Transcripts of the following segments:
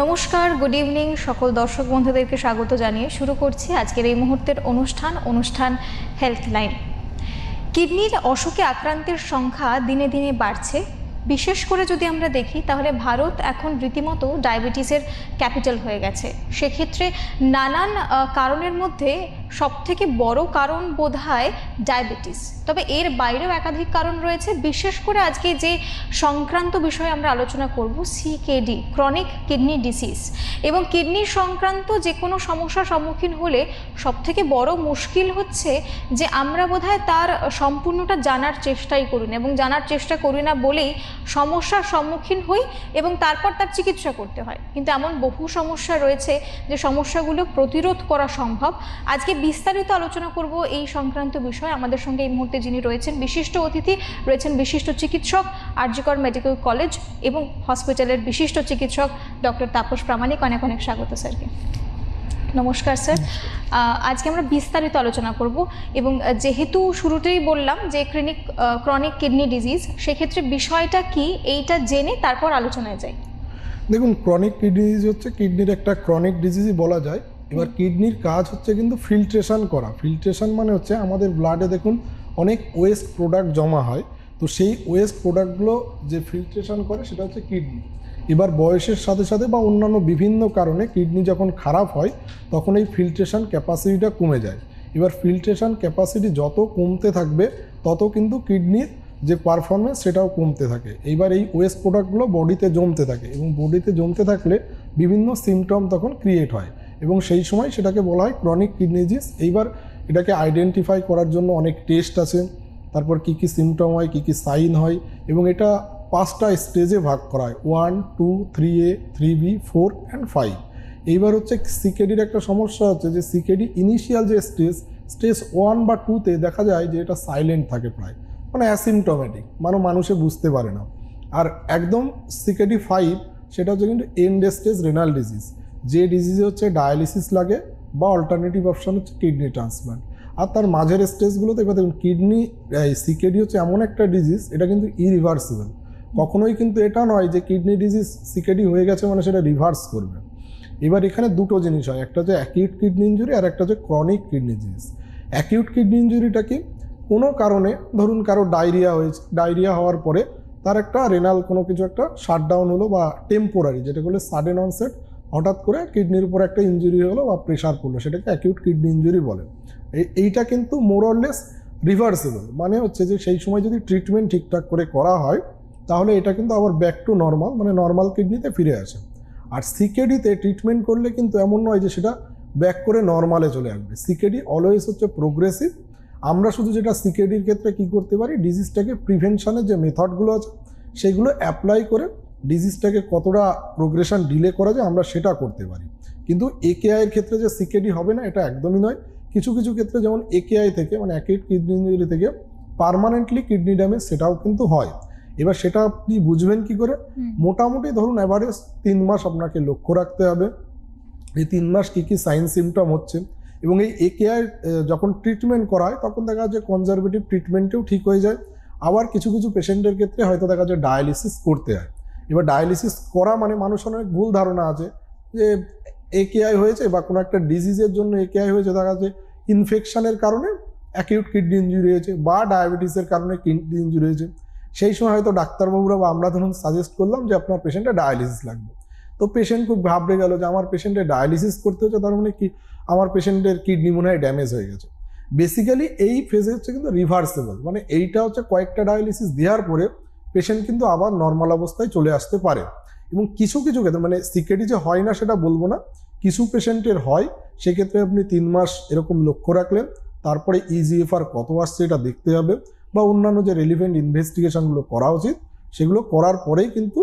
নমস্কার, good evening সকল দর্শক বন্ধুদেরকে স্বাগত জানিয়ে শুরু করছি আজকের এই মুহূর্তের অনুষ্ঠান হেলথ লাইন। কিডনির অসুখে আক্রান্তের সংখ্যা দিনে দিনে বাড়ছে। বিশেষ করে যদি আমরা দেখি তাহলে ভারত এখন রীতিমতো ডায়াবেটিসের ক্যাপিটাল হয়ে গেছে। সেক্ষেত্রে নানান কারণের মধ্যে সবথেকে বড় কারণ বোধহয় ডায়াবেটিস, তবে এর বাইরেও একাধিক কারণ রয়েছে। বিশেষ করে আজকে যে সংক্রান্ত বিষয়ে আমরা আলোচনা করব সিকেডি, ক্রনিক কিডনি ডিসিজ, এবং কিডনির সংক্রান্ত যে কোনো সমস্যার সম্মুখীন হলে সবথেকে বড় মুশকিল হচ্ছে যে আমরা বোধহয় তার সম্পূর্ণটা জানার চেষ্টাই করি না, এবং জানার চেষ্টা করি না বলেই সমস্যার সম্মুখীন হই এবং তারপর তার চিকিৎসা করতে হয়। কিন্তু এমন বহু সমস্যা রয়েছে যে সমস্যাগুলো প্রতিরোধ করা সম্ভব। আজকে বিস্তারিত আলোচনা করব এই সংক্রান্ত বিষয়ে। আমাদের সঙ্গে এই মুহূর্তে যিনি রয়েছেন বিশিষ্ট অতিথি, রয়েছেন বিশিষ্ট চিকিৎসক, আরজিকর মেডিকেল কলেজ এবং হসপিটালের বিশিষ্ট চিকিৎসক ডক্টর তাপস প্রামাণিক। অনেক অনেক স্বাগত স্যারকে। নমস্কার স্যার। আজকে আমরা বিস্তারিত আলোচনা করব, এবং যেহেতু শুরুতেই বললাম যে ক্রনিক কিডনি ডিজিজ, সেক্ষেত্রে বিষয়টা কি এইটা জেনে তারপর আলোচনায় যাই। দেখুন, ক্রনিক কিডনি ডিজিজ হচ্ছে কিডনির একটা ক্রনিক ডিজিজই বলা যায়। এবার কিডনির কাজ হচ্ছে কিন্তু ফিল্ট্রেশন করা। ফিল্ট্রেশন মানে হচ্ছে আমাদের ব্লাডে দেখুন অনেক ওয়েস্ট প্রোডাক্ট জমা হয়, তো সেই ওয়েস্ট প্রোডাক্টগুলো যে ফিল্ট্রেশন করে সেটা হচ্ছে কিডনি। এবার বয়সের সাথে সাথে বা অন্যান্য বিভিন্ন কারণে কিডনি যখন খারাপ হয় তখন এই ফিল্ট্রেশন ক্যাপাসিটিটা কমে যায়। এবার ফিল্ট্রেশন ক্যাপাসিটি যত কমতে থাকবে তত কিন্তু কিডনির যে পারফরমেন্স সেটাও কমতে থাকে। এইবার এই ওয়েস্ট প্রোডাক্টগুলো বডিতে জমতে থাকে, এবং বডিতে জমতে থাকলে বিভিন্ন সিমটম তখন ক্রিয়েট হয়, এবং সেই সময় সেটাকে বলা হয় ক্রনিক কিডনি ডিজিজ। এইবার এটাকে আইডেন্টিফাই করার জন্য অনেক টেস্ট আছে, তারপর কী কী সিমটম হয়, কী কী সাইন হয়, এবং এটা 5টা স্টেজে ভাগ করা হয়: 1, 2, 3A, 3B, 4 অ্যান্ড 5। এইবার হচ্ছে সিকেডির একটা সমস্যা হচ্ছে যে সিকেডি ইনিশিয়াল যে স্টেজ 1 বা 2তে দেখা যায় যে এটা সাইলেন্ট থাকে প্রায়, মানে অ্যাসিমটোমেটিক, মানুষে বুঝতে পারে না। আর একদম সিকেডি 5 সেটা হচ্ছে কিন্তু এন্ড স্টেজ রেনাল ডিজিজ, যে ডিজিজে হচ্ছে ডায়ালিসিস লাগে বা অল্টারনেটিভ অপশন হচ্ছে কিডনি ট্রান্সপ্লান্ট। আর তার মাঝের স্টেজগুলোতে এবার দেখুন কিডনি সিকেডি হচ্ছে এমন একটা ডিজিজ, এটা কিন্তু ইরিভার্সিবল। কখনোই কিন্তু এটা নয় যে কিডনি ডিজিজ সিকেডি হয়ে গেছে মানে সেটা রিভার্স করবে। এবার এখানে দুটো জিনিস হয়, একটা হচ্ছে অ্যাকিউট কিডনি ইঞ্জুরি আর একটা হচ্ছে chronic kidney disease. Acute kidney ইঞ্জুরিটা কি, কোনো কারণে ধরুন কারো ডায়রিয়া হয়েছে, ডায়রিয়া হওয়ার পরে তার একটা রেনাল কোনো কিছু একটা শাটডাউন হলো বা টেম্পোরারি, যেটা বলে সাডেন অনসেট, হঠাৎ করে কিডনির উপর একটা ইঞ্জুরি হলো বা প্রেশার পড়লো, সেটাকে অ্যাকিউট কিডনি ইঞ্জুরি বলে। এইটা কিন্তু মোরলেস রিভার্সিবল, মানে হচ্ছে যে সেই সময় যদি ট্রিটমেন্ট ঠিকঠাক করে করা হয় তাহলে এটা কিন্তু আবার ব্যাক টু নর্মাল, মানে নর্মাল কিডনিতে ফিরে আসে। আর সিকেডিতে ট্রিটমেন্ট করলে কিন্তু এমন নয় যে সেটা ব্যাক করে নর্মালে চলে আসবে। সিকেডি অলওয়েজ হচ্ছে প্রোগ্রেসিভ। আমরা শুধু যেটা সিকেডির ক্ষেত্রে কি করতে পারি, ডিজিজটাকে প্রিভেনশনের যে মেথডগুলো আছে সেগুলো অ্যাপ্লাই করে ডিজিজটাকে কতটা প্রোগ্রেশন ডিলে করা যায় আমরা সেটা করতে পারি। কিন্তু একেআইয়ের ক্ষেত্রে যে সিকেডি হবে না এটা একদমই নয়। কিছু কিছু ক্ষেত্রে যেমন একেআই থেকে মানে অ্যাকিউট কিডনি ইঞ্জুরি থেকে পার্মানেন্টলি কিডনি ড্যামেজ সেটাও কিন্তু হয়। এবার সেটা আপনি বুঝবেন কি করে, মোটামুটি ধরুন অ্যাভারেজ 3 মাস আপনাকে লক্ষ্য রাখতে হবে এই 3 মাস কী কী সাইন সিমটম হচ্ছে। এবং এই একেআই যখন ট্রিটমেন্ট করা হয় তখন দেখা যায় কনজারভেটিভ ট্রিটমেন্টেও ঠিক হয়ে যায়। আবার কিছু কিছু পেশেন্টের ক্ষেত্রে হয়তো দেখা যায় ডায়ালিসিস করতে হয়। এবার ডায়ালিসিস করা মানে মানুষের অনেক ভুল ধারণা আছে যে একেআই হয়েছে বা কোনো একটা ডিজিজের জন্য একেআই হয়েছে, দেখা যাচ্ছে ইনফেকশনের কারণে অ্যাকিউট কিডনি ইঞ্জুরি হয়েছে বা ডায়াবেটিসের কারণে কিডনি ইঞ্জুরি হয়েছে। সেই সময় হয়তো ডাক্তারবাবুরা বা আমরা ধরুন সাজেস্ট করলাম যে আপনার পেশেন্টের ডায়ালিসিস লাগবে, তো পেশেন্ট খুব ঘাবড়ে গেল যে আমার পেশেন্টের ডায়ালিসিস করতে হচ্ছে, তার মানে কি আমার পেশেন্টের কিডনি মনে হয় ড্যামেজ হয়ে গেছে। বেসিক্যালি এই ফেজে হচ্ছে কিন্তু রিভার্সেবল, মানে এইটা হচ্ছে কয়েকটা ডায়ালিসিস দেওয়ার পরে পেশেন্ট কিন্তু আবার নর্মাল অবস্থায় চলে আসতে পারে। এবং কিছু কিছু ক্ষেত্রে মানে সিকেডি যে হয় না সেটা বলবো না, কিছু পেশেন্টের হয়, সেক্ষেত্রে আপনি 3 মাস এরকম লক্ষ্য রাখলেন, তারপরে ইজিএফআর কত আসছে এটা দেখতে হবে, বা অন্যান্য যে রেলিভেন্ট ইনভেস্টিগেশনগুলো করা উচিত সেগুলো করার পরেই কিন্তু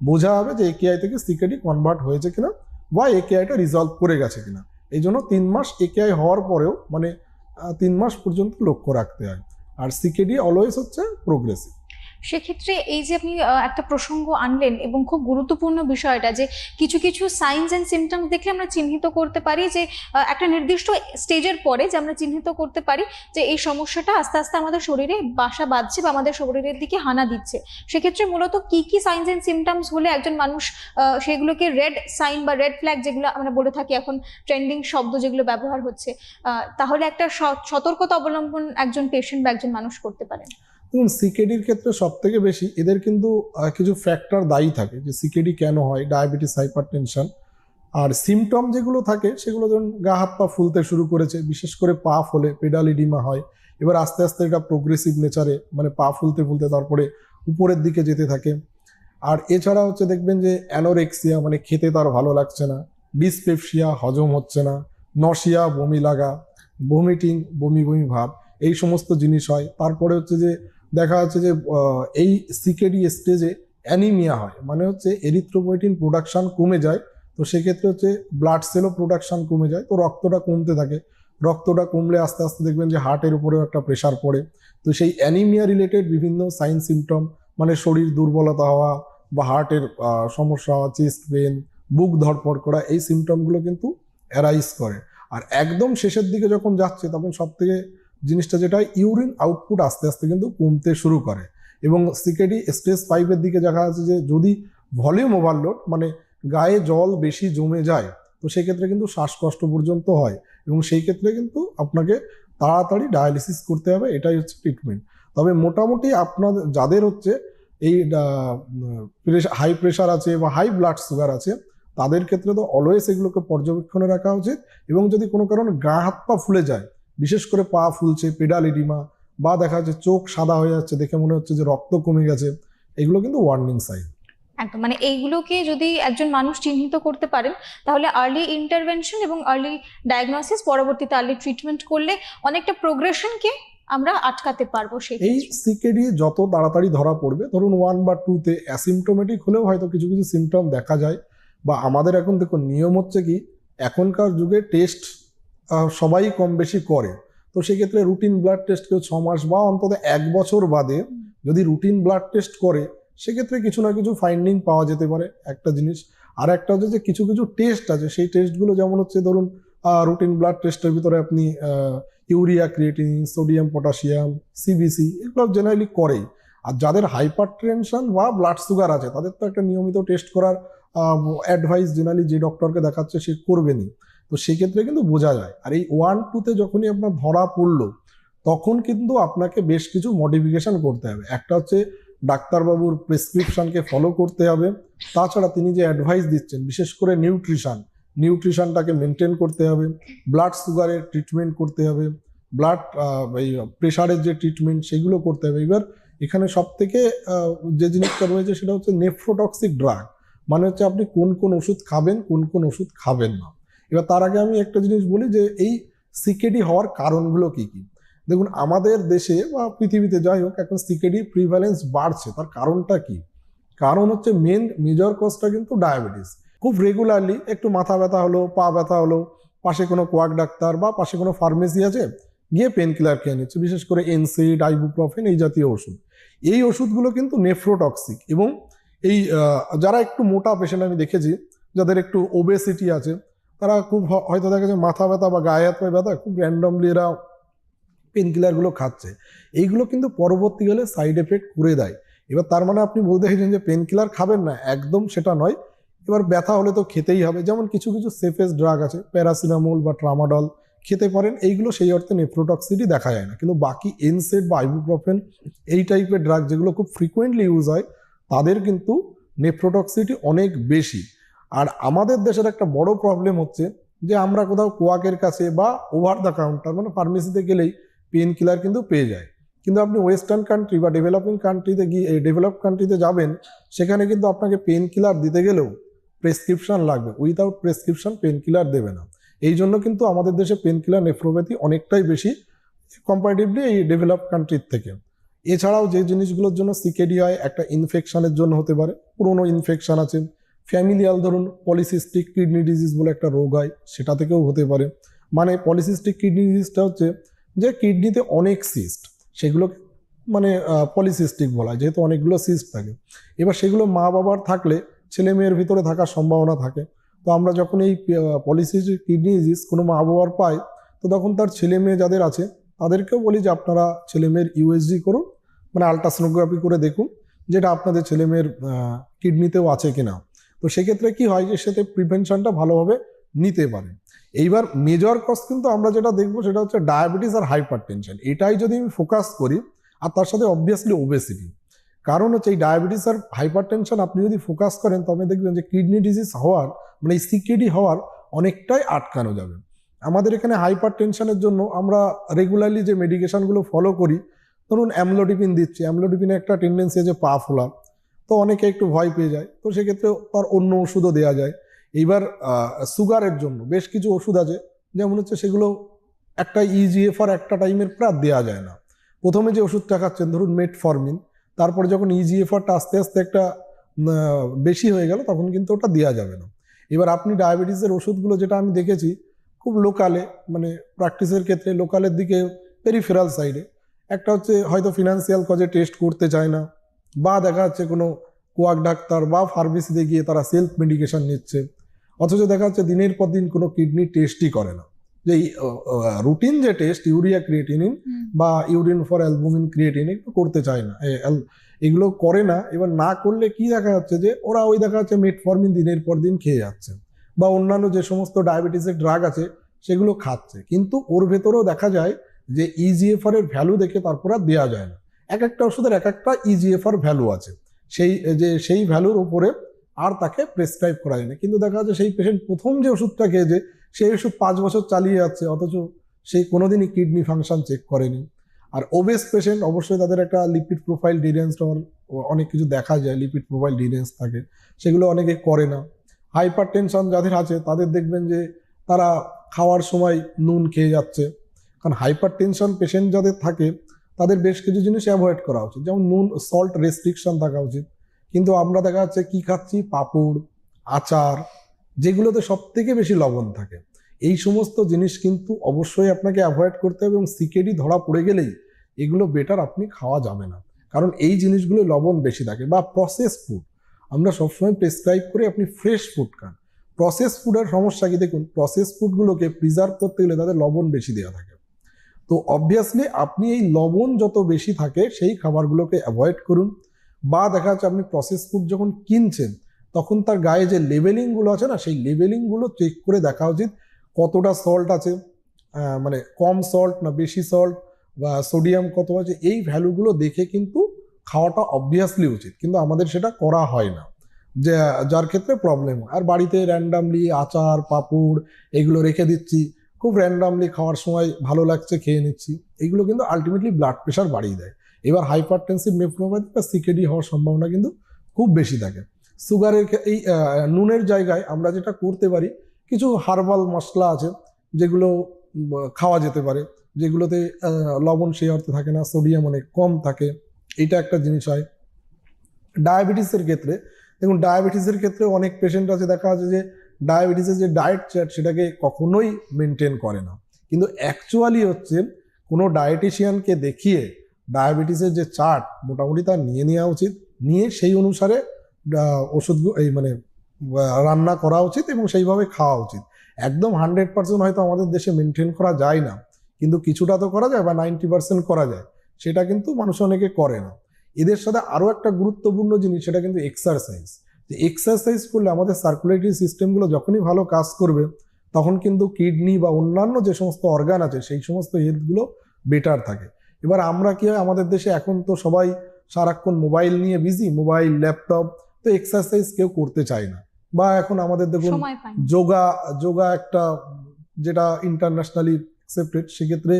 বোঝা হবে যে একেআই থেকে সিকেডি কনভার্ট হয়েছে কিনা বা একেআইটা রিজলভ করে গেছে কিনা। এই জন্য 3 মাস একেআই হওয়ার পরেও মানে 3 মাস পর্যন্ত লক্ষ্য রাখতে হয়। আর সিকেডি অলওয়েজ হচ্ছে প্রোগ্রেসিভ। সেক্ষেত্রে এই যে আপনি একটা প্রসঙ্গ আনলেন এবং খুব গুরুত্বপূর্ণ বিষয়টা যে কিছু কিছু সাইনস অ্যান্ড সিমটমস দেখে আমরা চিহ্নিত করতে পারি যে একটা নির্দিষ্ট স্টেজের পরে যে আমরা চিহ্নিত করতে পারি যে এই সমস্যাটা আস্তে আস্তে আমাদের শরীরে বাসা বাঁধছে বা আমাদের শরীরের দিকে হানা দিচ্ছে। সেক্ষেত্রে মূলত কি কি সাইনস অ্যান্ড সিমটমস হলে একজন মানুষ সেগুলোকে রেড সাইন বা রেড ফ্ল্যাগ যেগুলো আমরা বলে থাকি এখন ট্রেন্ডিং শব্দ যেগুলো ব্যবহার হচ্ছে, তাহলে একটা সতর্কতা অবলম্বন একজন পেশেন্ট বা একজন মানুষ করতে পারেন? দেখুন, সিকেডির ক্ষেত্রে সব থেকে বেশি এদের কিন্তু কিছু ফ্যাক্টর দায়ী থাকে যে সিকেডি কেন হয়, ডায়াবেটিস, হাইপারটেনশন। আর সিমটম যেগুলো থাকে সেগুলো যেমন গা হাত পা ফুলতে শুরু করেছে, বিশেষ করে পা ফোলে, পেডাল ইডিমা হয়। এবার আস্তে আস্তে এটা প্রোগ্রেসিভ নেচারে, মানে পা ফুলতে ফুলতে তারপরে উপরের দিকে যেতে থাকে। আর এছাড়া হচ্ছে দেখবেন যে অ্যানোরেক্সিয়া, মানে খেতে তার ভালো লাগছে না, ডিসপেপসিয়া, হজম হচ্ছে না, নশিয়া, বমি লাগা, ভমিটিং, বমি বমি ভাব, এই সমস্ত জিনিস হয়। তারপরে হচ্ছে যে দেখা যাচ্ছে যে এই সিকেডি স্টেজে অ্যানিমিয়া হয়, মানে হচ্ছে এরিথ্রোপয়েটিন প্রোডাকশন কমে যায়। তো সেক্ষেত্রে হচ্ছে ব্লাড সেলও প্রোডাকশন কমে যায়, তো রক্তটা কমতে থাকে। রক্তটা কমলে আস্তে আস্তে দেখবেন যে হার্টের উপরেও একটা প্রেশার পড়ে। তো সেই অ্যানিমিয়া রিলেটেড বিভিন্ন সাইন সিমটম, মানে শরীর দুর্বলতা হওয়া বা হার্টের সমস্যা হওয়া, চেস্ট পেন, বুক ধড়ফড় করা, এই সিমটমগুলো কিন্তু অ্যারাইজ করে। আর একদম শেষের দিকে যখন যাচ্ছে তখন সব থেকে জিনিসটা যেটা, ইউরিন আউটপুট আস্তে আস্তে কিন্তু কমতে শুরু করে। এবং সিকেডি স্টেজ 5-এর দিকে দেখা যাচ্ছে যে যদি ভলিউম ওভারলোড, মানে গায়ে জল বেশি জমে যায়, তো সেক্ষেত্রে কিন্তু শ্বাসকষ্ট পর্যন্ত হয়। এবং সেই ক্ষেত্রে কিন্তু আপনাকে তাড়াতাড়ি ডায়ালিসিস করতে হবে, এটাই হচ্ছে ট্রিটমেন্ট। তবে মোটামুটি আপনাদের যাদের হচ্ছে এই হাই প্রেশার আছে বা হাই ব্লাড সুগার আছে, তাদের ক্ষেত্রে তো অলওয়েজ এগুলোকে পর্যবেক্ষণে রাখা উচিত। এবং যদি কোনো কারণে গা হাত পা ফুলে যায়, বিশেষ করে পা ফুলছে, পেডাল ইডিমা, বা দেখা যাচ্ছে চোখ সাদা হয়ে যাচ্ছে, দেখে মনে হচ্ছে যে রক্ত কমে গেছে, এগুলো কিন্তু ওয়ার্নিং সাইন। একদম, মানে এইগুলোকে যদি একজন মানুষ চিহ্নিত করতে পারেন তাহলে আর্লি ইন্টারভেনশন এবং আর্লি ডায়াগনোসিস, পরবর্তীতে আর্লি ট্রিটমেন্ট করলে অনেকটা প্রোগ্রেশনকে আমরা আটকাতে পারবো। এই সিকেডি যত তাড়াতাড়ি ধরা পড়বে, ধরুন 1 বা 2-তে অ্যাসিমটোমেটিক হলেও হয়তো কিছু কিছু সিমটম দেখা যায়। বা আমাদের এখন দেখুন নিয়ম হচ্ছে কি, এখনকার যুগে টেস্ট সবাই কম বেশি করে। তো সেক্ষেত্রে রুটিন ব্লাড টেস্ট কেউ 6 মাস বা অন্তত 1 বছর বাদে যদি রুটিন ব্লাড টেস্ট করে, সেক্ষেত্রে কিছু না কিছু ফাইন্ডিং পাওয়া যেতে পারে, একটা জিনিস। আর একটা হচ্ছে যে কিছু কিছু টেস্ট আছে, সেই টেস্টগুলো যেমন হচ্ছে ধরুন রুটিন ব্লাড টেস্টের ভিতরে আপনি urea, creatinine, sodium, potassium, CBC, এগুলো জেনারেলি করেই। আর যাদের হাইপার টেনশন বা ব্লাড সুগার আছে, তাদের তো একটা নিয়মিত টেস্ট করার অ্যাডভাইস জেনারেলি যে ডক্টরকে দেখাচ্ছে সে করবেনই। তো সেক্ষেত্রে কিন্তু বোঝা যায়। আর এই 1-2-তে যখনই আপনার ধরা পড়লো, তখন কিন্তু আপনাকে বেশ কিছু মডিফিকেশন করতে হবে। একটা হচ্ছে ডাক্তারবাবুর প্রেসক্রিপশনকে ফলো করতে হবে। তাছাড়া তিনি যে অ্যাডভাইস দিচ্ছেন, বিশেষ করে নিউট্রিশনটাকে মেনটেন করতে হবে, ব্লাড সুগারের ট্রিটমেন্ট করতে হবে, ব্লাড এই প্রেশারের যে ট্রিটমেন্ট সেগুলো করতে হবে। এবার এখানে সব থেকে যে জিনিসটা রয়েছে সেটা হচ্ছে নেফ্রোটক্সিক ড্রাগ, মানে হচ্ছে আপনি কোন কোন ওষুধ খাবেন, কোন কোন ওষুধ খাবেন না। এবার তার আগে আমি একটা জিনিস বলি যে এই সিকেডি হওয়ার কারণগুলো কি কি। দেখুন, আমাদের দেশে বা পৃথিবীতে যাই হোক, এখন সিকেডি প্রিভ্যালেন্স বাড়ছে। তার কারণটা কি? কারণ হচ্ছে মেজর কজটা কিন্তু ডায়াবেটিস। খুব রেগুলারলি একটু মাথা ব্যথা হলো, পা ব্যথা হলো, পাশে কোনো কোয়াক ডাক্তার বা পাশে কোনো ফার্মেসি আছে, গিয়ে পেন কিলার খেয়ে নিচ্ছে, বিশেষ করে এনসিড, আইবুপ্রফেন, এই জাতীয় ওষুধ। এই ওষুধগুলো কিন্তু নেফ্রোটক্সিক। এবং এই যারা একটু মোটা পেশেন্ট আমি দেখেছি, যাদের একটু ওবেসিটি আছে, তারা খুব হয়তো দেখা যায় মাথা ব্যথা বা গায়ে হাত পায়ে ব্যথা, খুব র্যান্ডমলি এরা পেন কিলারগুলো খাচ্ছে। এইগুলো কিন্তু পরবর্তীকালে সাইড এফেক্ট করে দেয়। এবার তার মানে আপনি বলতে চাইছেন যে পেন কিলার খাবেন না, একদম সেটা নয়। এবার ব্যথা হলে তো খেতেই হবে। যেমন কিছু কিছু সেফেস্ট ড্রাগ আছে, প্যারাসিটামল বা ট্রামাডল, খেতে পারেন। এইগুলো সেই অর্থে নেফ্রোটক্সিটি দেখা যায় না। কিন্তু বাকি এনসেড বা আইবুপ্রফেন, এই টাইপের ড্রাগ যেগুলো খুব ফ্রিকোয়েন্টলি ইউজ হয়, তাদের কিন্তু নেফ্রোটক্সিটি অনেক বেশি। আর আমাদের দেশের একটা বড় প্রবলেম হচ্ছে যে আমরা কোথাও কোয়াকের কাছে বা ওভার দ্য কাউন্টার, মানে ফার্মেসিতে গেলেই পেন কিলার কিন্তু পেয়ে যায়। কিন্তু আপনি ওয়েস্টার্ন কান্ট্রি বা ডেভেলপিং কান্ট্রিতে গিয়ে, ডেভেলপ কান্ট্রিতে যাবেন, সেখানে কিন্তু আপনাকে পেন কিলার দিতে গেলেও প্রেসক্রিপশন লাগবে। উইথাউট প্রেসক্রিপশন পেন কিলার দেবে না। এই জন্য কিন্তু আমাদের দেশে পেন কিলার নেফ্রোপ্যাথি অনেকটাই বেশি কম্পারেটিভলি এই ডেভেলপ কান্ট্রির থেকে। এছাড়াও যে জিনিসগুলোর জন্য সিকেডি হয়, একটা ইনফেকশনের জন্য হতে পারে, পুরনো ইনফেকশন আছে, ফ্যামিলিয়াল, ধরুন পলিসিস্টিক কিডনি ডিজিজ বলে একটা রোগ হয়, সেটা থেকেও হতে পারে। মানে পলিসিস্টিক কিডনি ডিজিজটা হচ্ছে যে কিডনিতে অনেক সিস্ট, সেগুলোকে মানে পলিসিস্টিক বলা হয়, যেহেতু অনেকগুলো সিস্ট থাকে। এবার সেগুলো মা বাবার থাকলে ছেলে মেয়ের ভিতরে থাকার সম্ভাবনা থাকে। তো আমরা যখন এই পলিসিস্টিক কিডনি ডিজিজ কোনো মা বাবার পাই, তো তখন তার ছেলে মেয়ে যাদের আছে তাদেরকেও বলি যে আপনারা ছেলে মেয়ের ইউএসজি করুন, মানে আলট্রাসোনোগ্রাফি করে দেখুন যেটা আপনাদের ছেলে মেয়ের কিডনিতেও আছে কিনা। তো সেক্ষেত্রে কি হয় যে সেটা প্রিভেনশনটা ভালোভাবে নিতে পারে। এইবার মেজর কজ কিন্তু আমরা যেটা দেখবো সেটা হচ্ছে ডায়াবেটিস আর হাইপার টেনশন, এটাই যদি আমি ফোকাস করি, আর তার সাথে অবভিয়াসলি ওবেসিটি। কারণ হচ্ছে এই ডায়াবেটিস আর হাইপার টেনশন আপনি যদি ফোকাস করেন তবে দেখবেন যে কিডনি ডিজিজ হওয়ার মানে এই সিকেডি হওয়ার অনেকটাই আটকানো যাবে। আমাদের এখানে হাইপার টেনশনের জন্য আমরা রেগুলারলি যে মেডিকেশনগুলো ফলো করি, ধরুন অ্যামলোডিপিন দিচ্ছি, অ্যামলোডিপিনে একটা টেন্ডেন্সি আছে পা ফোলা, তো অনেকে একটু ভয় পেয়ে যায়, তো সেক্ষেত্রে তার অন্য ওষুধও দেওয়া যায়। এইবার সুগারের জন্য বেশ কিছু ওষুধ আছে, যেমন হচ্ছে সেগুলো একটা ইজিএফআর একটা টাইমের পর দেওয়া যায় না। প্রথমে যে ওষুধটা খাচ্ছেন ধরুন মেটফরমিন, তারপরে যখন ইজিএফআরটা আস্তে আস্তে একটা বেশি হয়ে গেল তখন কিন্তু ওটা দেওয়া যাবে না। এবার আপনি ডায়াবেটিসের ওষুধগুলো যেটা আমি দেখেছি খুব লোকালে, মানে প্র্যাকটিসের ক্ষেত্রে লোকালের দিকে পেরিফেরাল সাইডে, একটা হচ্ছে হয়তো ফিনান্সিয়াল কজে টেস্ট করতে চায় না, বা দেখা যাচ্ছে কোনো কোয়াক ডাক্তার বা ফার্মেসিতে গিয়ে তারা সেলফ মেডিকেশন নিচ্ছে, অথচ দেখা যাচ্ছে দিনের পর দিন কোনো কিডনি টেস্টই করে না। যে রুটিন যে টেস্ট ইউরিয়া ক্রিয়েটিনিন বা ইউরিন ফর অ্যালবুমিন ক্রিয়েটিন এগুলো করতে চায় না, এগুলো করে না। এবার না করলে কি দেখা যাচ্ছে যে ওরা ওই দেখা যাচ্ছে মেটফরমিন দিনের পর দিন খেয়ে যাচ্ছে, বা অন্যান্য যে সমস্ত ডায়াবেটিসের ড্রাগ আছে সেগুলো খাচ্ছে, কিন্তু ওর ভেতরেও দেখা যায় যে ইজিএফআর এর ভ্যালু দেখে তারপর আর দেওয়া যায় না। এক একটা ওষুধের এক একটা ইজিএফআর ভ্যালু আছে, সেই ভ্যালুর উপরে আর তাকে প্রেসক্রাইব করা যায় না। কিন্তু দেখা যাচ্ছে সেই পেশেন্ট প্রথম যে ওষুধটা খেয়েছে সেই ওষুধ 5 বছর চালিয়ে যাচ্ছে, অথচ সেই কোনোদিনই কিডনি ফাংশন চেক করেনি। আর ওবেস পেশেন্ট অবশ্যই তাদের একটা লিপিড প্রোফাইল ডিরেন্স, অনেক কিছু দেখা যায় লিপিড প্রোফাইল ডিরেন্স থাকে, সেগুলো অনেকে করে না। হাইপার টেনশন যাদের আছে তাদের দেখবেন যে তারা খাওয়ার সময় নুন খেয়ে যাচ্ছে, কারণ হাইপার টেনশন পেশেন্ট যাদের থাকে তাদের বেশ কিছু জিনিস অ্যাভয়েড করা উচিত, যেমন নুন সল্ট রেস্ট্রিকশন থাকা উচিত। কিন্তু আমরা দেখা যাচ্ছে কি খাচ্ছি, পাঁপড়, আচার, যেগুলোতে সব থেকে বেশি লবণ থাকে। এই সমস্ত জিনিস কিন্তু অবশ্যই আপনাকে অ্যাভয়েড করতে হবে, এবং সিকেডি ধরা পড়ে গেলেই এগুলো বেটার আপনি খাওয়া যাবে না, কারণ এই জিনিসগুলো লবণ বেশি থাকে। বা প্রসেস ফুড আমরা সবসময় প্রেসক্রাইব করি আপনি ফ্রেশ ফুড খান। প্রসেস ফুডের সমস্যা কি দেখুন, প্রসেস ফুডগুলোকে প্রিজার্ভ করতে গেলে তাদের লবণ বেশি দেওয়া থাকে। তো অবভিয়াসলি আপনি এই লবণ যত বেশি থাকে সেই খাবারগুলোকে অ্যাভয়েড করুন। বা দেখা যাচ্ছে আপনি প্রসেস ফুড যখন কিনছেন তখন তার গায়ে যে লেবেলিংগুলো আছে না, সেই লেবেলিংগুলো চেক করে দেখা উচিত কতটা সল্ট আছে, মানে কম সল্ট না বেশি সল্ট, বা সোডিয়াম কত আছে, এই ভ্যালুগুলো দেখে কিন্তু খাওয়াটা অবভিয়াসলি উচিত। কিন্তু আমাদের সেটা করা হয় না, যে যার ক্ষেত্রে প্রবলেম হয়। আর বাড়িতে র্যান্ডামলি আচার পাঁপড় এগুলো রেখে দিচ্ছি, খুব র্যান্ডামলি খাওয়ার সময় ভালো লাগছে খেয়ে নিচ্ছি, এগুলো কিন্তু আলটিমেটলি ব্লাড প্রেশার বাড়িয়ে দেয়। এবার হাইপারটেনসিভ নেফ্রোপ্যাথি বা সিকেডি হওয়ার সম্ভাবনা কিন্তু খুব বেশি থাকে। সুগারের এই নুনের জায়গায় আমরা যেটা করতে পারি, কিছু হার্বাল মশলা আছে যেগুলো খাওয়া যেতে পারে, যেগুলোতে লবণ সেই অর্থে থাকে না, সোডিয়াম অনেক কম থাকে, এটা একটা জিনিস হয়। ডায়াবেটিসের ক্ষেত্রে দেখুন, ডায়াবেটিসের ক্ষেত্রে অনেক পেশেন্ট আছে দেখা যাচ্ছে যে ডায়াবেটিসের যে ডায়েট চার্ট সেটাকে কখনোই মেনটেন করে না, কিন্তু অ্যাকচুয়ালি হচ্ছে কোনো ডায়েটিশিয়ানকে দেখিয়ে ডায়াবেটিসের যে চার্ট মোটামুটি তার নিয়ে নেওয়া উচিত, নিয়ে সেই অনুসারে ওষুধগুলো এই মানে রান্না করা উচিত এবং সেইভাবে খাওয়া উচিত। একদম 100% হয়তো আমাদের দেশে মেনটেন করা যায় না, কিন্তু কিছুটা তো করা যায়, বা 90% করা যায়, সেটা কিন্তু মানুষ অনেকে করে না। এদের সাথে আরও একটা গুরুত্বপূর্ণ জিনিস, সেটা কিন্তু এক্সারসাইজ। যে এক্সারসাইজ করলে আমাদের সার্কুলেটরি সিস্টেমগুলো যখনই ভালো কাজ করবে তখন কিন্তু কিডনি বা অন্যান্য যে সমস্ত অর্গান আছে সেই সমস্ত হেলথগুলো বেটার থাকে। এবার আমরা কি হয়, আমাদের দেশে এখন তো সবাই সারাক্ষণ মোবাইল নিয়ে বিজি, মোবাইল ল্যাপটপ, তো এক্সারসাইজ কেউ করতে চায় না। বা এখন আমাদের দেখুন যোগা একটা যেটা ইন্টারন্যাশনালি অ্যাকসেপ্টেড, সেক্ষেত্রে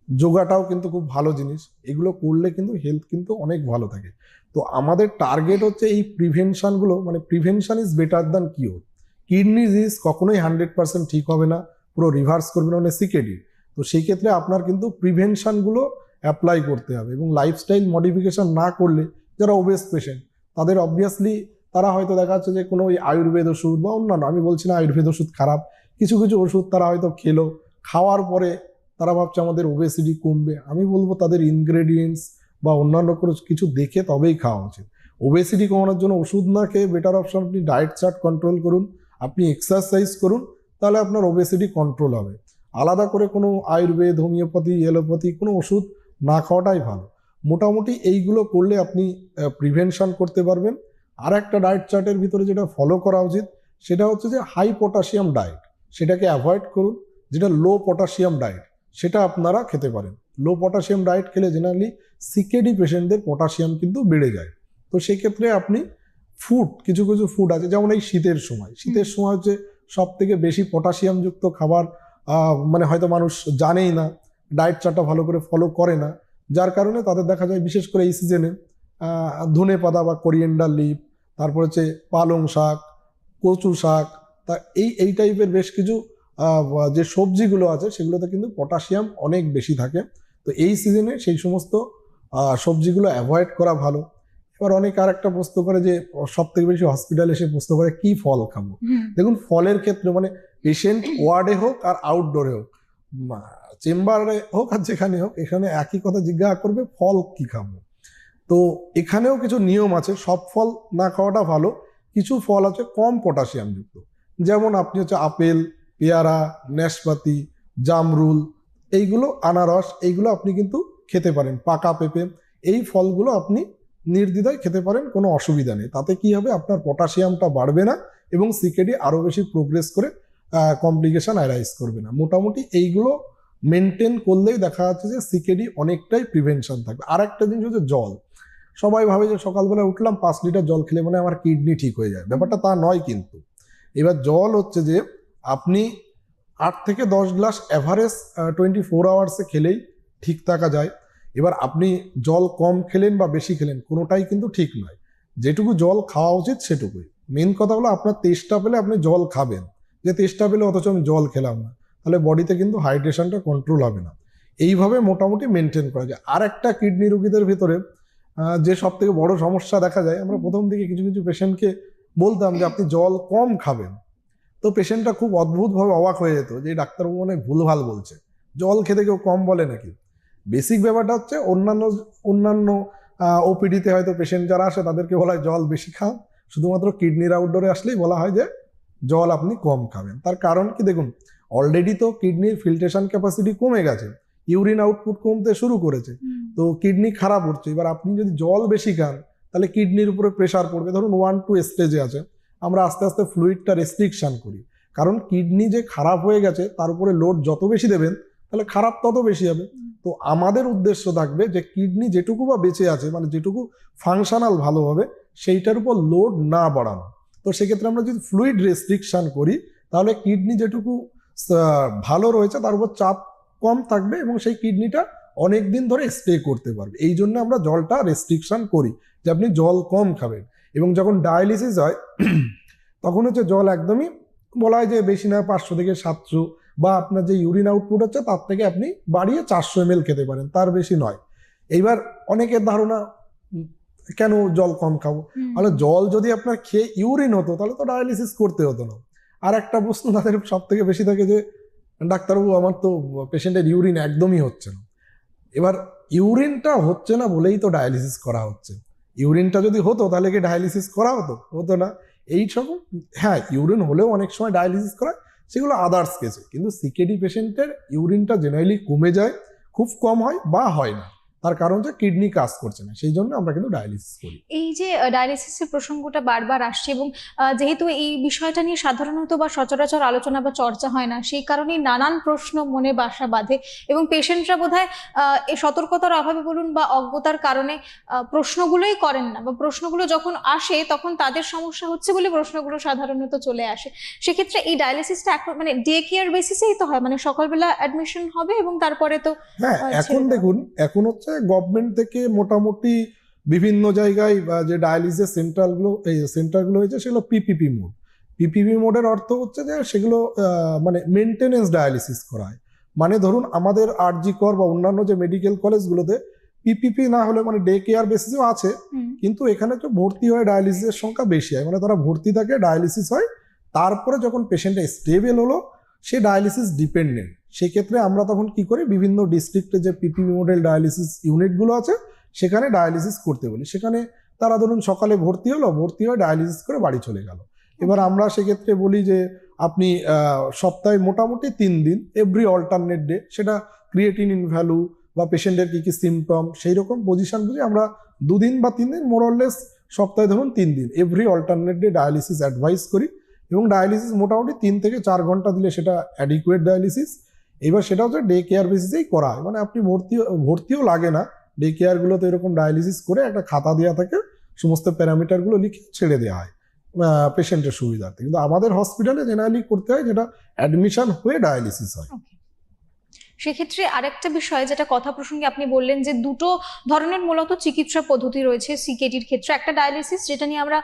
যোগাটাও কিন্তু খুব ভালো জিনিস, এগুলো করলে কিন্তু হেলথ কিন্তু অনেক ভালো থাকে। তো আমাদের টার্গেট হচ্ছে এই প্রিভেনশনগুলো, মানে prevention is better than cure. Kidney disease কখনোই 100% ঠিক হবে না, পুরো রিভার্স করবে না, মানে সিকেডি। তো সেই ক্ষেত্রে আপনার কিন্তু প্রিভেনশনগুলো অ্যাপ্লাই করতে হবে, এবং লাইফস্টাইল মডিফিকেশন না করলে যারা ওবেস পেশেন্ট তাদের অবভিয়াসলি তারা হয়তো দেখা যাচ্ছে যে কোনো ওই আয়ুর্বেদ ওষুধ বা অন্যান্য, আমি বলছি না আয়ুর্বেদ ওষুধ খারাপ, কিছু কিছু ওষুধ তারা হয়তো খেলো, খাওয়ার পরে তারা ভাবছে আমাদের ওবেসিটি কমবে। আমি বলবো তাদের ইনগ্রেডিয়েন্টস বা অন্যান্য কোনো কিছু দেখে তবেই খাওয়া উচিত। ওবেসিটি কমানোর জন্য ওষুধ না খেয়ে বেটার অপশন আপনি ডায়েট চার্ট কন্ট্রোল করুন, আপনি এক্সারসাইজ করুন, তাহলে আপনার ওবেসিটি কন্ট্রোল হবে। আলাদা করে কোনো আয়ুর্বেদ, হোমিওপ্যাথি, এলোপ্যাথি কোনো ওষুধ না খাওয়াটাই ভালো। মোটামুটি এইগুলো করলে আপনি প্রিভেনশন করতে পারবেন। আর একটা ডায়েট চার্টের ভিতরে যেটা ফলো করা উচিত সেটা হচ্ছে যে হাই পটাশিয়াম ডায়েট, সেটাকে অ্যাভয়েড করুন। যেটা লো পটাশিয়াম ডায়েট সেটা আপনারা খেতে পারেন। লো পটাশিয়াম ডায়েট খেলে জেনারেলি সিকেডি পেশেন্টদের পটাশিয়াম কিন্তু বেড়ে যায়। তো সেক্ষেত্রে আপনি কিছু কিছু ফুড আছে, যেমন এই শীতের সময় হচ্ছে সব থেকে বেশি পটাশিয়ামযুক্ত খাবার মানে হয়তো মানুষ জানেই না, ডায়েট চার্টটা ভালো করে ফলো করে না, যার কারণে তাদের দেখা যায় বিশেষ করে এই সিজনে ধনে পাতা বা কোরিয়েন্ডার লিভ, তারপর হচ্ছে পালং শাক, কচু শাক, তা এই টাইপের বেশ কিছু যে সবজিগুলো আছে সেগুলোতে কিন্তু পটাশিয়াম অনেক বেশি থাকে। তো এই সিজনে সেই সমস্ত সবজিগুলো অ্যাভয়েড করা ভালো। এবার অনেক আর একটা প্রশ্ন করে যে সব থেকে বেশি হসপিটালে এসে প্রশ্ন করে কি ফল খাবো। দেখুন, ফলের ক্ষেত্রে মানে পেশেন্ট ওয়ার্ডে হোক আর আউটডোরে হোক, চেম্বারে হোক আর যেখানে হোক, এখানে একই কথা জিজ্ঞাসা করবে, ফল কি খাবো। তো এখানেও কিছু নিয়ম আছে, সব ফল না খাওয়াটা ভালো। কিছু ফল আছে কম পটাশিয়াম যুক্ত, যেমন আপনি হচ্ছে আপেল, পেয়ারা, নাশপাতি, জামরুল, এইগুলো, আনারস, এইগুলো আপনি কিন্তু খেতে পারেন। পাকা পেঁপে, এই ফলগুলো আপনি নির্দ্বিধায় খেতে পারেন, কোনো অসুবিধা নেই। তাতে কি হবে, আপনার পটাশিয়ামটা বাড়বে না এবং সিকেডি আরও বেশি প্রোগ্রেস করে কমপ্লিকেশন অ্যারাইজ করবে না। মোটামুটি এইগুলো মেনটেন করলেই দেখা যাচ্ছে যে সিকেডি অনেকটাই প্রিভেনশন থাকবে। আর একটা জিনিস হচ্ছে জল। সবাই ভাবে যে সকালবেলা উঠলাম 5 লিটার জল খেলে মানে আমার কিডনি ঠিক হয়ে যায়, ব্যাপারটা তা নয় কিন্তু। এবার জল হচ্ছে যে আপনি 8 থেকে 10 গ্লাস অ্যাভারেজ 24 আওয়ার্সে খেলেই ঠিক থাকা যায়। এবার আপনি জল কম খেলেন বা বেশি খেলেন কোনোটাই কিন্তু ঠিক নয়। যেটুকু জল খাওয়া উচিত সেটুকুই। মেন কথা হলো আপনার তেষ্টা পেলে আপনি জল খাবেন, যে তেষ্টা পেলে অথচ আমি জল খেলাম না, তাহলে বডিতে কিন্তু হাইড্রেশনটা কন্ট্রোল হবে না। এইভাবে মোটামুটি মেনটেন করা যায়। আর একটা কিডনি রোগীদের ভিতরে যে সব থেকে বড় সমস্যা দেখা যায়, আমরা প্রথম দিকে কিছু কিছু পেশেন্টকে বলতাম যে আপনি জল কম খাবেন, তো পেশেন্টটা খুব অদ্ভুতভাবে অবাক হয়ে যেত যে ডাক্তারবাবু অনেক ভুলভাল বলছে, জল খেতে কেউ কম বলে নাকি। বেসিক ব্যাপারটা হচ্ছে অন্যান্য ওপিডিতে হয়তো পেশেন্ট যারা আসে তাদেরকে বলা হয় জল বেশি খাও, শুধুমাত্র কিডনির আউটডোরে আসলেই বলা হয় যে জল আপনি কম খাবেন। তার কারণ কি, দেখুন অলরেডি তো কিডনির ফিল্ট্রেশন ক্যাপাসিটি কমে গেছে, ইউরিন আউটপুট কমতে শুরু করেছে, তো কিডনি খারাপ হচ্ছে। এবার আপনি যদি জল বেশি খান তাহলে কিডনির উপরে প্রেশার পড়বে। ধরুন 1-2 স্টেজে আছে, আমরা আস্তে আস্তে ফ্লুইডটা রেস্ট্রিকশন করি, কারণ কিডনি যে খারাপ হয়ে গেছে তার উপরে লোড যত বেশি দেবেন তাহলে খারাপ তত বেশি হবে। তো আমাদের উদ্দেশ্য থাকবে যে কিডনি যেটুকু বা বেঁচে আছে, মানে যেটুকু ফাংশনাল ভালোভাবে, সেইটার উপর লোড না বাড়ানো। তো সেক্ষেত্রে আমরা যদি ফ্লুইড রেস্ট্রিকশন করি তাহলে কিডনি যেটুকু ভালো রয়েছে তার উপর চাপ কম থাকবে এবং সেই কিডনিটা অনেক দিন ধরে স্টে করতে পারবে। এই জন্য আমরা জলটা রেস্ট্রিকশন করি যে আপনি জল কম খাবেন। এবং যখন ডায়ালিসিস হয় তখন হচ্ছে জল একদমই বলা হয় যে বেশি না, 500 থেকে 700, বা আপনার যে ইউরিন আউটপুট হচ্ছে তার থেকে আপনি বাড়িয়ে 400 ml খেতে পারেন, তার বেশি নয়। এইবার অনেকের ধারণা কেন জল কম খাবো, তাহলে জল যদি আপনার খেয়ে ইউরিন হতো তাহলে তো ডায়ালিসিস করতে হতো না। আর একটা প্রশ্ন তাদের সব থেকে বেশি থাকে যে ডাক্তারবাবু আমার তো পেশেন্টের ইউরিন একদমই হচ্ছে না। এবার ইউরিনটা হচ্ছে না বলেই তো ডায়ালিসিস করা হচ্ছে। ইউরিনটা যদি হতো তাহলে কি ডায়ালিসিস করা হতো না। এই সব, হ্যাঁ ইউরিন হলেও অনেক সময় ডায়ালিসিস করা, সেগুলো আদার্স কেসে। কিন্তু সিকেডি পেশেন্টের ইউরিনটা জেনারেলি কমে যায়, খুব কম হয় বা হয় না, তার কারণ হচ্ছে কিডনি কাজ করছে না, সেই জন্য আমরা কিন্তু ডায়ালিসিস করি। এই যে ডায়ালিসিসের প্রসঙ্গটা বারবার আসছে এবং যেহেতু এই বিষয়টা নিয়ে সাধারণত বা সচরাচর আলোচনা বা চর্চা হয় না, সেই কারণেই নানান প্রশ্ন মনে বাসা বাঁধে এবং পেশেন্টরা বোধহয় এই সতর্কতার অভাবে বলুন বা অজ্ঞতার কারণে প্রশ্নগুলোই করেন না, বা প্রশ্নগুলো যখন আসে তখন তাদের সমস্যা হচ্ছে বলে প্রশ্নগুলো সাধারণত চলে আসে। সেক্ষেত্রে এই ডায়ালিসিসটা এখন মানে ডে কেয়ার বেসিসেই তো হয়, মানে সকালবেলা অ্যাডমিশন হবে এবং তারপরে তো হ্যাঁ, এখন দেখুন এখন হচ্ছে গভর্নমেন্ট থেকে মোটামুটি বিভিন্ন জায়গায় যে ডায়ালিসিস সেন্টারগুলো হয়েছে সেগুলো পিপিপি মোড। পিপিপি মোডের অর্থ হচ্ছে যে সেগুলো মানে মেনটেনেন্স ডায়ালিসিস করা হয়। মানে ধরুন আমাদের আরজি কর বা অন্যান্য যে মেডিকেল কলেজগুলোতে পিপিপি না হলে মানে ডে কেয়ার বেসিসও আছে, কিন্তু এখানে তো ভর্তি হয়ে ডায়ালিসিসের সংখ্যা বেশি হয়, মানে তারা ভর্তি থাকে, ডায়ালিসিস হয়, তারপরে যখন পেশেন্টটা স্টেবল হলো সে ডায়ালিসিস ডিপেন্ডেন্ট, সেক্ষেত্রে আমরা তখন কি করি, বিভিন্ন ডিস্ট্রিক্টে যে পিপিপি মডেল ডায়ালিসিস ইউনিটগুলো আছে সেখানে ডায়ালিসিস করতে বলি। সেখানে তারা ধরুন সকালে ভর্তি হয়ে ডায়ালিসিস করে বাড়ি চলে গেল। এবার আমরা সেক্ষেত্রে বলি যে আপনি সপ্তাহে মোটামুটি 3 দিন, এভরি অল্টারনেট ডে, সেটা ক্রিয়েটিনিন ভ্যালু বা পেশেন্টের কি কি সিমটম সেই রকম পজিশন বুঝে আমরা 2 দিন বা 3 দিন মোরলেস সপ্তাহে ধরুন 3 দিন every alternate day dialysis advice করি। এবং ডায়ালিসিস মোটামুটি 3 থেকে 4 ঘন্টা দিলে সেটা অ্যাডিকুয়েট ডায়ালিসিস। এবার সেটা হচ্ছে ডে কেয়ার বেসিসেই করা হয়, মানে আপনি ভর্তিও লাগে না। ডে কেয়ারগুলোতে এরকম ডায়ালিসিস করে একটা খাতা দেওয়া থাকে, সমস্ত প্যারামিটারগুলো লিখে ছেড়ে দেওয়া হয় পেশেন্টের সুবিধার্থে। কিন্তু আমাদের হসপিটালে জেনারেলি করতে হয় যেটা অ্যাডমিশন হয়ে ডায়ালিসিস হয়। সেক্ষেত্রে আরেকটা বিষয় যেটা কথা প্রসঙ্গে আপনি বললেন যে দুটো ধরনের মূলত চিকিৎসা পদ্ধতি রয়েছে সিকেডির ক্ষেত্রে, একটা ডায়ালিসিস যেটা নিয়ে আমরা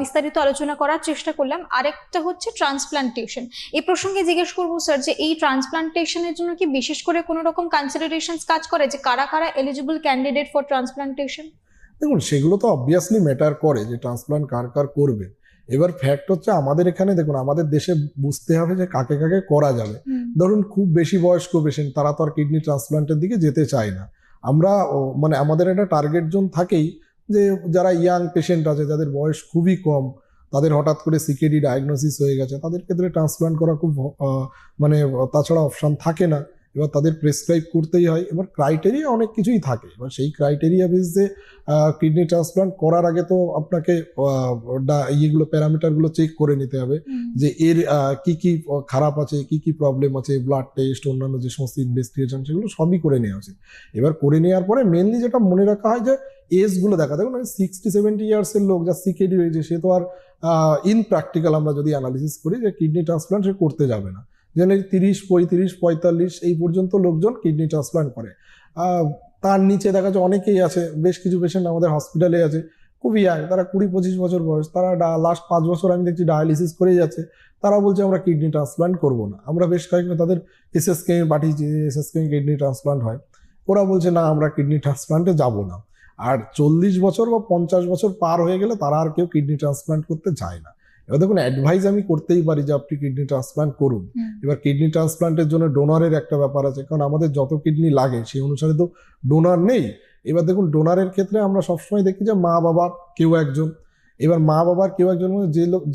বিস্তারিত আলোচনা করার চেষ্টা করলাম, আরেকটা হচ্ছে ট্রান্সপ্লান্টেশন। এই প্রসঙ্গে জিজ্ঞেস করবো স্যার যে এই ট্রান্সপ্লান্টেশনের জন্য কি বিশেষ করে কোনো রকম কনসিডারেশনস কাজ করে, যে কারা কারা এলিজিবল ক্যান্ডিডেট ফর ট্রান্সপ্লান্টেশন? দেখুন, সেগুলো তো অবভিয়াসলি ম্যাটার করে যে ট্রান্সপ্লান্ট কার কার করবে। এবার ফ্যাক্ট হচ্ছে আমাদের এখানে দেখুন, আমাদের দেশে বুঝতে হবে যে কাকে কাকে করা যাবে। ধরুন খুব বেশি বয়স্ক পেশেন্ট, তারা তো আর কিডনি ট্রান্সপ্লান্টের দিকে যেতে চায় না। আমরা মানে আমাদের একটা টার্গেট জোন থাকেই যে যারা ইয়াং পেশেন্ট আছে, যাদের বয়স খুবই কম, তাদের হঠাৎ করে সিকেডি ডায়াগনোসিস হয়ে গেছে, তাদের ক্ষেত্রে ট্রান্সপ্লান্ট করা খুব মানে তাছাড়া অপশন থাকে না। এবার তাদের প্রেসক্রাইব করতেই হয়। এবার ক্রাইটেরিয়া অনেক কিছুই থাকে। এবার সেই ক্রাইটেরিয়া বেসে কিডনি ট্রান্সপ্লান্ট করার আগে তো আপনাকে ইয়েগুলো প্যারামিটারগুলো চেক করে নিতে হবে যে এর কি কি খারাপ আছে, কি কি প্রবলেম আছে, ব্লাড টেস্ট, অন্যান্য যে সমস্ত ইনভেস্টিগেশন সেগুলো সবই করে নেওয়া উচিত। এবার করে নেওয়ার পরে মেনলি যেটা মনে রাখা হয় যে এজগুলো দেখা, দেখুন 60-70 ইয়ার্সের লোক যা সিকেডি হয়েছে সে তো আর ইনপ্র্যাকটিক্যাল আমরা যদি অ্যানালিসিস করি যে কিডনি ট্রান্সপ্লান্ট সে করতে যাবে না। যেন 30, 35, 45 এই পর্যন্ত লোকজন কিডনি ট্রান্সপ্লান্ট করে। তার নিচে দেখা যায় অনেকেই আছে, বেশ কিছু পেশেন্ট আমাদের হসপিটালে আছে খুবই ইয়াং, তারা 20-25 বছর বয়স, তারা লাস্ট 5 বছর আমি দেখছি ডায়ালিসিস করেই যাচ্ছে। তারা বলছে আমরা কিডনি ট্রান্সপ্লান্ট করবো না। আমরা বেশ কয়েকবার তাদের এসএসকে পাঠিয়েছি, এসএসকে কিডনি ট্রান্সপ্লান্ট হয়, ওরা বলছে না আমরা কিডনি ট্রান্সপ্লান্টে যাব না। আর 40 বছর বা 50 বছর পার হয়ে গেলে তারা আর কেউ কিডনি ট্রান্সপ্লান্ট করতে চায় না। এবার দেখুন, অ্যাডভাইস আমি করতেই পারি যে আপনি কিডনি ট্রান্সপ্লান্ট করুন। এবার কিডনি ট্রান্সপ্লান্টের জন্য ডোনারের একটা ব্যাপার আছে, কারণ আমাদের যত কিডনি লাগে সেই অনুসারে তো ডোনার নেই। এবার দেখুন, ডোনারের ক্ষেত্রে আমরা সবসময় দেখি যে মা বাবা কেউ একজন। এবার মা বাবার কেউ একজন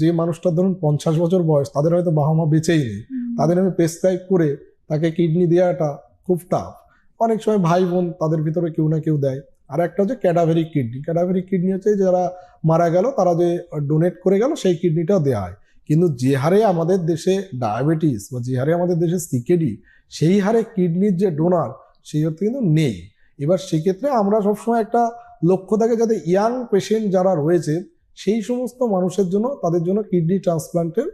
যে মানুষটার ধরুন 50 বছর বয়স, তাদের হয়তো বাবা মা বেঁচেই নেই, তাদের আমি প্রেসক্রাইব করে তাকে কিডনি দেওয়াটা খুব টাফ। অনেক সময় ভাই বোন তাদের ভিতরে কেউ না কেউ দেয়। আর একটা হচ্ছে ক্যাডাভেরিক কিডনি। ক্যাডাভেরিক কিডনি হচ্ছে যারা মারা গেল, তারা যে ডোনেট করে গেল সেই কিডনিটাও দেওয়া হয়। কিন্তু যে হারে আমাদের দেশে ডায়াবেটিস বা যে হারে আমাদের দেশে সিকেডি, সেই হারে কিডনির যে ডোনার সেই অর্থে কিন্তু নেই। এবার সেক্ষেত্রে আমরা সবসময় একটা লক্ষ্য থাকে যাতে ইয়াং পেশেন্ট যারা রয়েছে সেই সমস্ত মানুষের জন্য, তাদের জন্য কিডনি ট্রান্সপ্লান্টের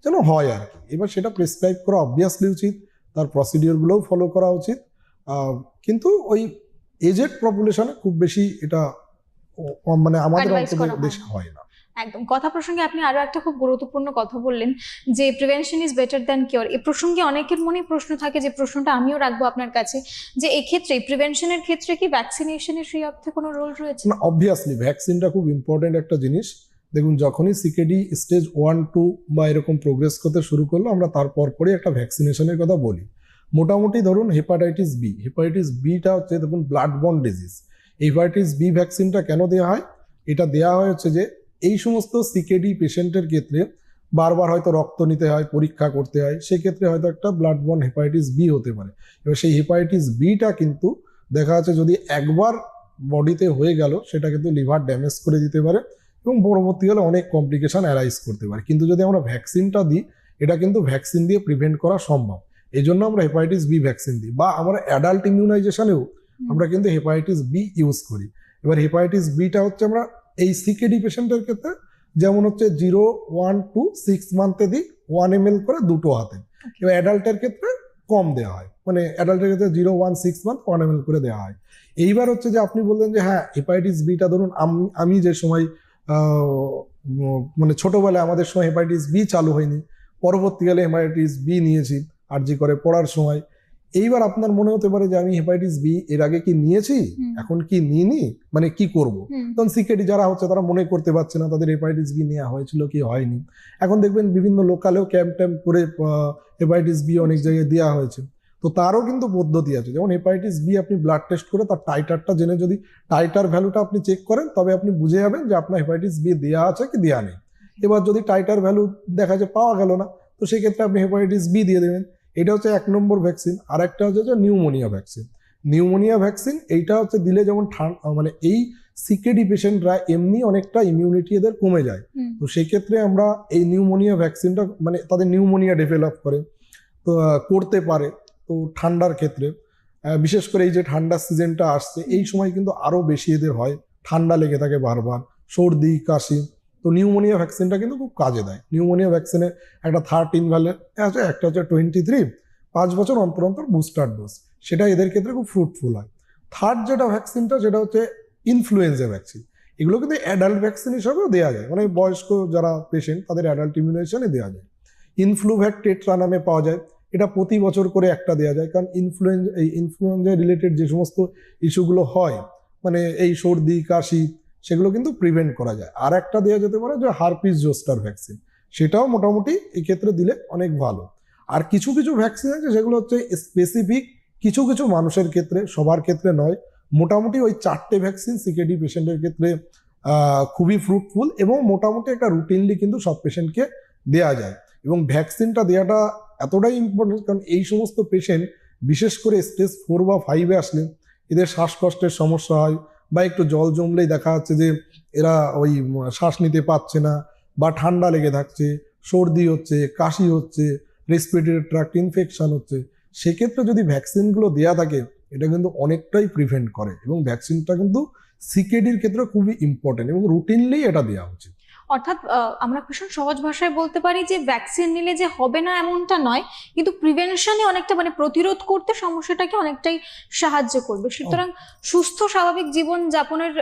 যেন হয় আর কি। এবার সেটা প্রেসক্রাইব করা অবভিয়াসলি উচিত, তার প্রসিডিওরগুলোও ফলো করা উচিত। কিন্তু ওই এজেড পপুলেশনে খুব বেশি এটা মানে আমাদের দেশে হয় না। একদম। কথা প্রসঙ্গে আপনি আরো একটা খুব গুরুত্বপূর্ণ কথা বললেন যে prevention is better than cure. এই প্রসঙ্গে অনেকের মনে প্রশ্ন থাকে, যে প্রশ্নটা আমিও রাখবো আপনার কাছে, যে এই ক্ষেত্রে প্রিভেনশনের ক্ষেত্রে কি ভ্যাকসিনেশনের সেই অর্থে কোনো রোল রয়েছে? না, অবভিয়াসলি ভ্যাকসিনটা খুব ইম্পর্টেন্ট একটা জিনিস। দেখুন, যখনই সিকেডি স্টেজ 1-2 বা এরকম প্রোগ্রেস করতে শুরু করলো, আমরা তারপর পরে একটা ভ্যাকসিনেশনের কথা বলি। মোটামুটি ধরুন হেপাটাইটিস বিটা হচ্ছে দেখুন blood borne disease. Hepatitis B ভ্যাকসিনটা কেন দেওয়া হয়? এটা দেওয়া হয় হচ্ছে যে এই সমস্ত সিকেডি পেশেন্টের ক্ষেত্রে বারবার হয়তো রক্ত নিতে হয়, পরীক্ষা করতে হয়, সেক্ষেত্রে হয়তো একটা ব্লাড বর্ন হেপাটাইটিস বি হতে পারে। এবার সেই হেপাটাইটিস বিটা কিন্তু দেখা যাচ্ছে যদি একবার বডিতে হয়ে গেল, সেটা কিন্তু লিভার ড্যামেজ করে দিতে পারে এবং পরবর্তীকালে অনেক কমপ্লিকেশন অ্যারাইজ করতে পারে। কিন্তু যদি আমরা ভ্যাকসিনটা দিই, এটা কিন্তু ভ্যাকসিন দিয়ে প্রিভেন্ট করা সম্ভব। এই জন্য আমরা হেপাটাইটিস বি ভ্যাকসিন দিই, বা আমরা অ্যাডাল্ট ইমিউনাইজেশনেও আমরা কিন্তু হেপাটাইটিস বি ইউজ করি। এবার হেপাটাইটিস বিটা হচ্ছে আমরা এই সিকেডি পেশেন্টের ক্ষেত্রে যেমন হচ্ছে 0, 1, 2, 6 মান্থে দিই 1 ml করে দুটো হাতে। এবার অ্যাডাল্টের ক্ষেত্রে কম দেওয়া হয়, মানে অ্যাডাল্টের ক্ষেত্রে 0, 1, 6 মান্থ 1 ml করে দেওয়া হয়। এইবার হচ্ছে যে আপনি বললেন যে হ্যাঁ, হেপাটাইটিস বিটা ধরুন আমি যে সময় মানে ছোটবেলায় আমাদের সময় হেপাটাইটিস বি চালু হয়নি, পরবর্তীকালে হেপাটাইটিস বি নিয়েছি আরজি করে পড়ার সময়। এইবার আপনার মনে হতে পারে যে আমি হেপাটাইটিস বি এর আগে কি নিয়েছি, এখন কি নিইনি, মানে কি করব। তখন সিকেডি যারা হচ্ছে তারা মনে করতে পারছে না তাদের হেপাটাইটিস বি নেওয়া হয়েছিল কি হয়নি। এখন দেখবেন বিভিন্ন লোকালেও ক্যাম্প ট্যাম্প করে হেপাটাইটিস বি অনেক জায়গায় দেওয়া হয়েছে। তো তারও কিন্তু পদ্ধতি আছে, যেমন হেপাটাইটিস বি আপনি ব্লাড টেস্ট করে তার টাইটারটা জেনে যদি টাইটার ভ্যালুটা আপনি চেক করেন, তবে আপনি বুঝে যাবেন যে আপনার হেপাটাইটিস বি দেওয়া আছে কি দেওয়া নেই। এবার যদি টাইটার ভ্যালু দেখা যায় পাওয়া গেল না, তো সেক্ষেত্রে আপনি হেপাটাইটিস বি দিয়ে দেবেন। এটা হচ্ছে 1 নম্বর ভ্যাকসিন। আর একটা হচ্ছে যে নিউমোনিয়া ভ্যাকসিন। নিউমোনিয়া ভ্যাকসিন এইটা হচ্ছে দিলে যেমন মানে এই সিকেডি পেশেন্টরা এমনি অনেকটা ইমিউনিটি এদের কমে যায়, তো সেই ক্ষেত্রে আমরা এই নিউমোনিয়া ভ্যাকসিনটা মানে তাদের নিউমোনিয়া ডেভেলপ করে তো করতে পারে। তো ঠান্ডার ক্ষেত্রে বিশেষ করে এই যে ঠান্ডার সিজনটা আসছে, এই সময় কিন্তু আরো বেশি এদের হয়, ঠান্ডা লেগে থাকে বারবার, সর্দি কাশি। তো নিউমোনিয়া ভ্যাকসিনটা কিন্তু খুব কাজে দেয়। নিউমোনিয়া ভ্যাকসিনে একটা 13 ভ্যালেন্ট আছে, একটা হচ্ছে 23, 5 বছর অন্তর অন্তর বুস্টার ডোজ, সেটা এদের ক্ষেত্রে খুব ফ্রুটফুল হয়। থার্ড যেটা ভ্যাকসিনটা সেটা হচ্ছে ইনফ্লুয়েঞ্জা ভ্যাকসিন। এগুলো কিন্তু অ্যাডাল্ট ভ্যাকসিন হিসাবেও দেওয়া যায়, মানে বয়স্ক যারা পেশেন্ট তাদের অ্যাডাল্ট ইমিউনাইজেশনে দেওয়া যায়। ইনফ্লুভ্যাক টেট্রা নামে পাওয়া যায়, এটা প্রতি বছর করে একটা দেওয়া যায়, কারণ ইনফ্লুয়েঞ্জা রিলেটেড যে সমস্ত ইস্যুগুলো হয়, মানে এই সর্দি কাশি, সেগুলো কিন্তু প্রিভেন্ট করা যায়। আর একটা দেওয়া যেতে পারে যে হারপিস জোস্টার ভ্যাকসিন, সেটাও মোটামুটি এই ক্ষেত্রে দিলে অনেক ভালো। আর কিছু কিছু ভ্যাকসিন আছে যেগুলো হচ্ছে স্পেসিফিক কিছু কিছু মানুষের ক্ষেত্রে, সবার ক্ষেত্রে নয়। মোটামুটি ওই 4টে ভ্যাকসিন সিকেডি পেশেন্টের ক্ষেত্রে খুবই ফ্রুটফুল, এবং মোটামুটি একটা রুটিনলি কিন্তু সব পেশেন্টকে দেওয়া যায়। এবং ভ্যাকসিনটা দেওয়াটা এতটাই ইম্পর্টেন্ট, কারণ এই সমস্ত পেশেন্ট বিশেষ করে স্টেজ 4 বা 5-এ আসলে এদের শ্বাসকষ্টের সমস্যা হয়, বা একটু জল জমলেই দেখা যাচ্ছে যে এরা ওই শ্বাস নিতে পারছে না, বা ঠান্ডা লেগে থাকছে, সর্দি হচ্ছে, কাশি হচ্ছে, রেসপিরেটরি ট্র্যাক্ট ইনফেকশন হচ্ছে। সেক্ষেত্রে যদি ভ্যাকসিনগুলো দেওয়া থাকে, এটা কিন্তু অনেকটাই প্রিভেন্ট করে, এবং ভ্যাকসিনটা কিন্তু সিকেডির ক্ষেত্রে খুবই ইম্পর্টেন্ট, এবং রুটিনলি এটা দেওয়া উচিত। অর্থাৎ আমরা ভীষণ সহজ ভাষায় বলতে পারি যে ভ্যাকসিন নিলে যে হবে না এমনটা নয়, কিন্তু প্রিভেনশনে অনেকটা মানে প্রতিরোধ করতে সমস্যাটাকে অনেকটাই সাহায্য করবে। সুতরাং সুস্থ স্বাভাবিক জীবন যাপনের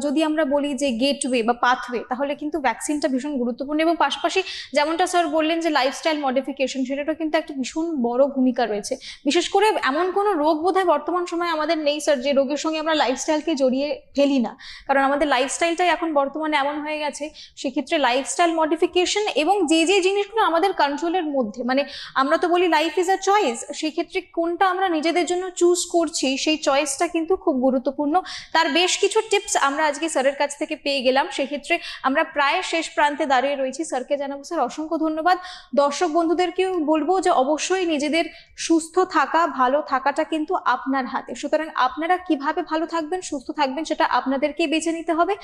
যদি আমরা বলি যে গেটওয়ে বা পাথওয়ে, তাহলে কিন্তু ভ্যাকসিনটা ভীষণ গুরুত্বপূর্ণ। এবং পাশাপাশি যেমনটা স্যার বললেন যে লাইফস্টাইল মডিফিকেশন, সেটারও কিন্তু একটা ভীষণ বড় ভূমিকা রয়েছে। বিশেষ করে এমন কোনো রোগ বোধহয় বর্তমান সময়ে আমাদের নেই স্যার যে রোগের সঙ্গে আমরা লাইফস্টাইলকে জড়িয়ে ফেলি না, কারণ আমাদের লাইফস্টাইলটাই এখন বর্তমানে এমন হয়ে গেছে। সেক্ষেত্রে লাইফস্টাইল মডিফিকেশন এবং যে যে জিনিসগুলো আমাদের কন্ট্রোলের মধ্যে, মানে আমরা তো বলি লাইফ ইজ আ চয়েস, সেক্ষেত্রে কোনটা আমরা নিজেদের জন্য চুজ করছি সেই চয়েসটা কিন্তু খুব গুরুত্বপূর্ণ। তার বেশ কিছু টিপস আমরা আজকে স্যারের কাছ থেকে পেয়ে গেলাম। সেক্ষেত্রে আমরা প্রায় শেষ প্রান্তে দাঁড়িয়ে রয়েছি। স্যারকে জানাবো স্যার অসংখ্য ধন্যবাদ। দর্শক বন্ধুদেরকেও বলবো যে অবশ্যই নিজেদের সুস্থ থাকা, ভালো থাকাটা কিন্তু আপনার হাতে। সুতরাং আপনারা কিভাবে ভালো থাকবেন, সুস্থ থাকবেন, সেটা আপনাদেরকেই বেছে নিতে হবে।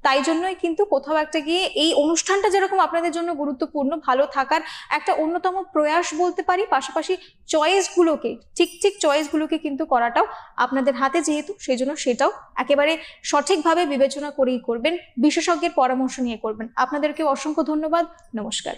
তাই জন্যই কিন্তু কোথাও একটা গিয়ে এই অনুষ্ঠানটা যেরকম আপনাদের জন্য গুরুত্বপূর্ণ, ভালো থাকার একটা অন্যতম প্রয়াস বলতে পারি, পাশাপাশি চয়েসগুলোকে ঠিক চয়েসগুলোকে কিন্তু করাটাও আপনাদের হাতে যেহেতু, সেই জন্য সেটাও একেবারে সঠিকভাবে বিবেচনা করেই করবেন, বিশেষজ্ঞের পরামর্শ নিয়ে করবেন। আপনাদেরকেও অসংখ্য ধন্যবাদ। নমস্কার।